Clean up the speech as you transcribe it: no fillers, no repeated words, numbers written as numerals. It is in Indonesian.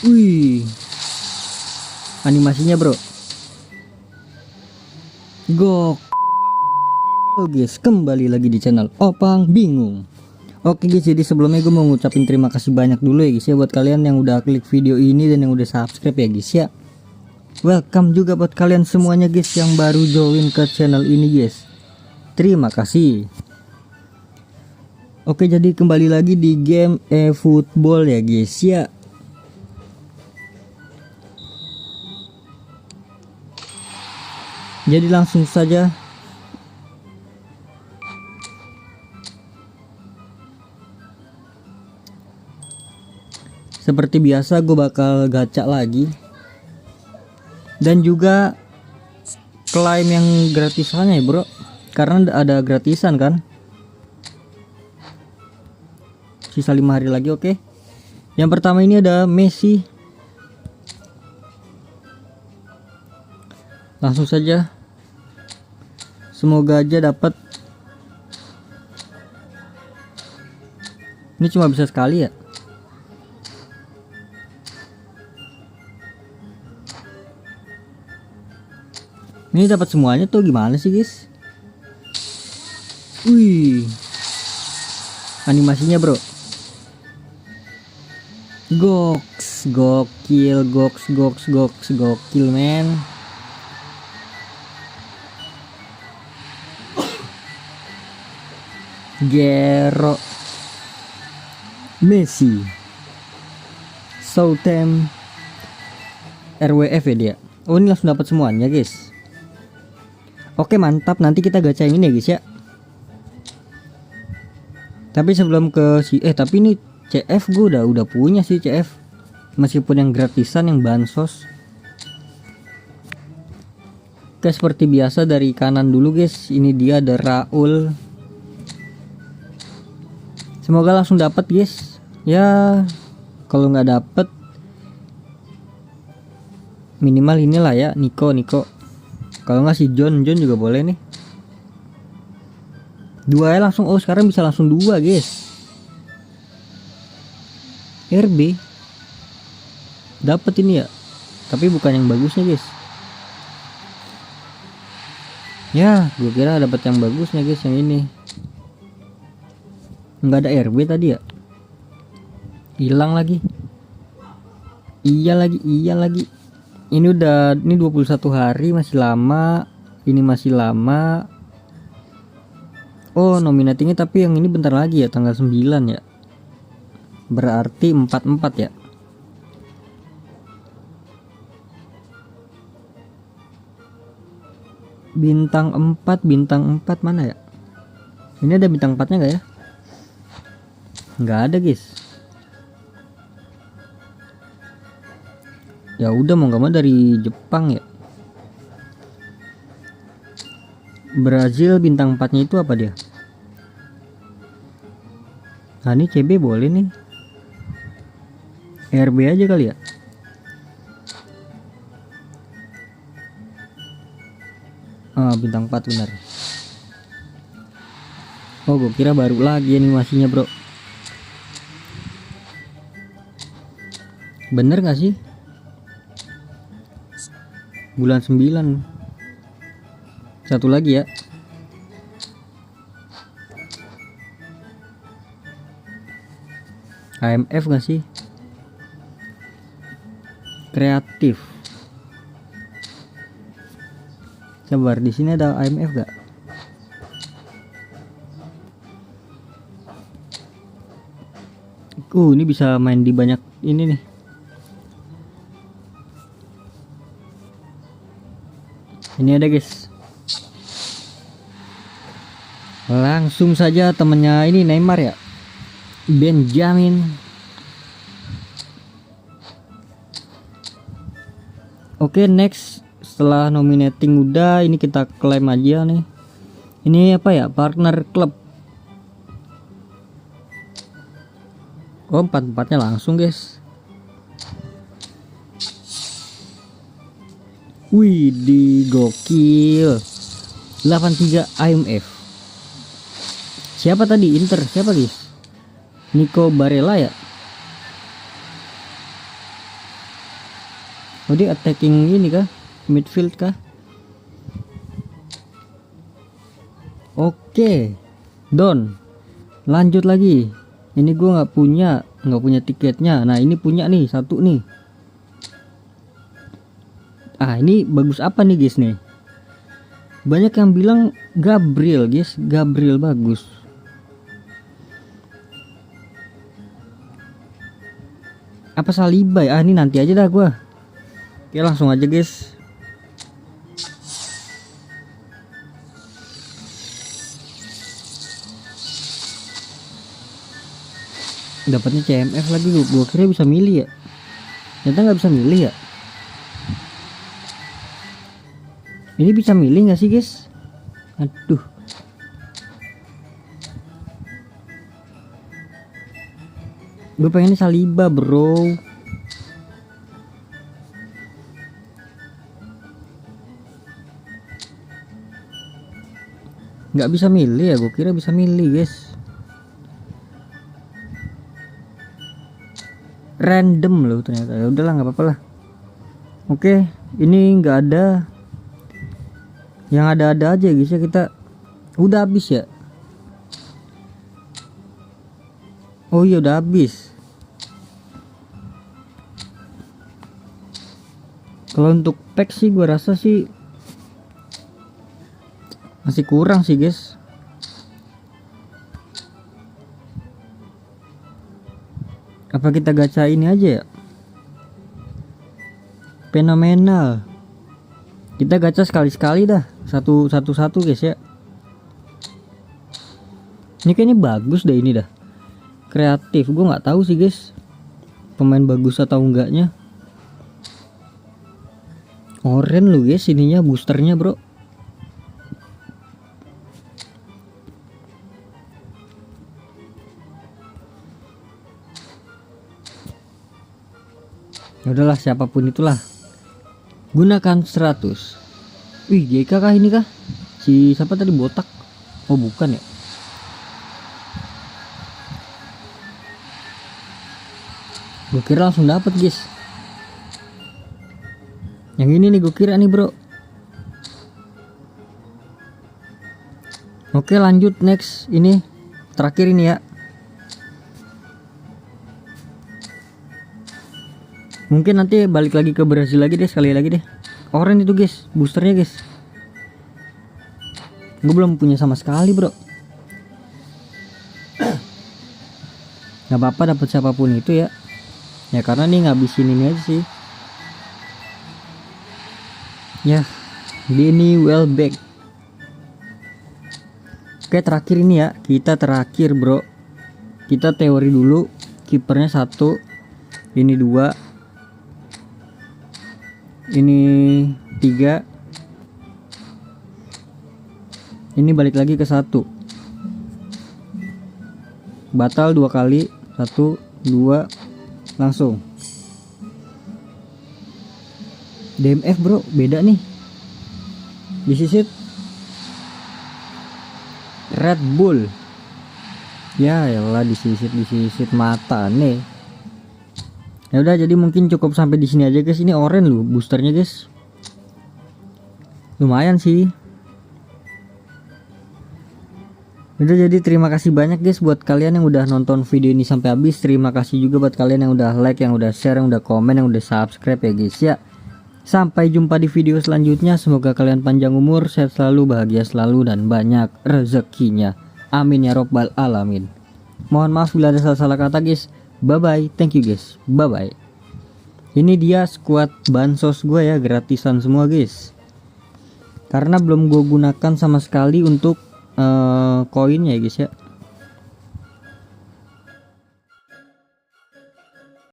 Wih, animasinya bro. Gok. Guys, kembali lagi di channel Opang Bingung. Oke guys, jadi sebelumnya gue mau ngucapin terima kasih banyak dulu ya guys ya, buat kalian yang udah klik video ini dan yang udah subscribe ya guys ya. Welcome juga buat kalian semuanya guys yang baru join ke channel ini guys. Terima kasih. Oke, jadi kembali lagi di game eFootball ya guys ya. Jadi langsung saja seperti biasa gue bakal gacha lagi. Dan juga klaim yang gratisannya ya bro, karena ada gratisan kan. Sisa 5 hari lagi. Oke. Yang pertama ini ada Messi. Langsung saja. Semoga aja dapat. Ini cuma bisa sekali ya. Ini dapat semuanya tuh gimana sih guys? Wih, animasinya bro. Goks, gokil, gokil men. Gero, Messi, Southam, RWF ya dia. Oh, ini langsung dapat semuanya guys. Oke, mantap. Nanti kita gacha ini ya guys ya. Tapi sebelum ke tapi ini CF gue udah punya sih CF. Meskipun yang gratisan, yang bansos. Oke, seperti biasa dari kanan dulu guys. Ini dia ada Raul. Semoga langsung dapat guys. Ya, kalau nggak dapet minimal inilah ya, Nico. Kalau nggak si John juga boleh nih. Dua ya langsung. Oh, sekarang bisa langsung dua guys. RB dapat ini ya, tapi bukan yang bagusnya guys. Ya, gue kira dapat yang bagusnya guys, yang ini. Nggak ada RB tadi ya. Hilang lagi. Iya lagi. Ini 21 hari, masih lama. Ini masih lama. Oh, nominatingnya tapi yang ini bentar lagi ya, tanggal 9 ya. Berarti 44 ya. Bintang 4 mana ya? Ini ada bintang 4-nya enggak ya? Nggak ada guys. Ya udah, mau nggak mau dari Jepang ya. Brazil bintang 4-nya itu apa dia? Nah, ini CB boleh nih. RB aja kali ya. Bintang 4 benar. Oh, gue kira baru lagi animasinya bro. Bener gak sih? Bulan 9. Satu lagi ya. AMF gak sih? Kreatif. Sabar, di sini ada AMF gak? Ini bisa main di banyak ini nih. Ini ada guys. Langsung saja temennya ini Neymar ya, Benjamin. Oke, next. Setelah nominating udah, ini kita klaim aja nih. Ini apa ya, partner klub. Oh, 4-4-nya langsung guys. Wih, di gokil. 83 IMF. Siapa tadi? Inter. Siapa guys? Nico Barella ya? Oh dia attacking ini kah? Midfield kah? Oke, Don. Lanjut lagi. Ini gue nggak punya tiketnya. Nah ini punya nih satu nih. Ah ini bagus apa nih guys nih? Banyak yang bilang Gabriel guys, Gabriel bagus. Apa Saliba ya? Ah ini nanti aja dah gua. Oke langsung aja guys. Dapatnya CMF lagi, gua kira bisa milih ya. Ternyata nggak bisa milih ya. Ini bisa milih nggak sih guys? Aduh. Gue pengen Saliba bro. Nggak bisa milih ya, gue kira bisa milih guys. Random loh ternyata. Ya udahlah nggak apa-apa lah. Oke, ini nggak ada. Yang ada-ada aja guys ya, kita udah habis ya. Oh iya udah habis. Kalau untuk pack sih gua rasa sih masih kurang sih guys. Apa kita gacha ini aja ya? Fenomenal. Kita gacha sekali-sekali dah. Satu guys ya. Ini kayaknya bagus deh ini dah. Kreatif, gue nggak tahu sih guys pemain bagus atau enggaknya. Oren lu guys ininya boosternya bro. Ya udahlah siapapun itulah. Gunakan 100. Wih GK kah ini kah? Si siapa tadi botak? Oh bukan ya. Gue kira langsung dapet guys. Yang ini nih gue kira nih bro. Oke lanjut next. Ini terakhir ini ya. Mungkin nanti balik lagi ke Brazil lagi deh, sekali lagi deh. Oren itu guys, boosternya guys. Gue belum punya sama sekali bro. Gak apa-apa dapet siapapun itu ya. Ya karena nih ngabisin ini aja sih. Ya, Denny Welbeck. Oke terakhir ini ya, kita terakhir bro. Kita teori dulu. Kipernya 1, ini 2, ini 3. Ini balik lagi ke 1. Batal 2 kali. 1, 2. Langsung DMF bro, beda nih. Disisit Red Bull. Ya elah disisit mata nih. Ya udah jadi mungkin cukup sampai di sini aja guys. Ini orange loh boosternya guys. Lumayan sih. Udah jadi terima kasih banyak guys buat kalian yang udah nonton video ini sampai habis. Terima kasih juga buat kalian yang udah like, yang udah share, yang udah komen, yang udah subscribe ya guys ya. Sampai jumpa di video selanjutnya. Semoga kalian panjang umur, sehat selalu, bahagia selalu, dan banyak rezekinya. Amin ya robbal alamin. Mohon maaf bila ada salah-salah kata guys. Bye bye, thank you guys, bye bye. Ini dia squad bansos gue ya, gratisan semua guys. Karena belum gue gunakan sama sekali untuk koinnya ya guys ya.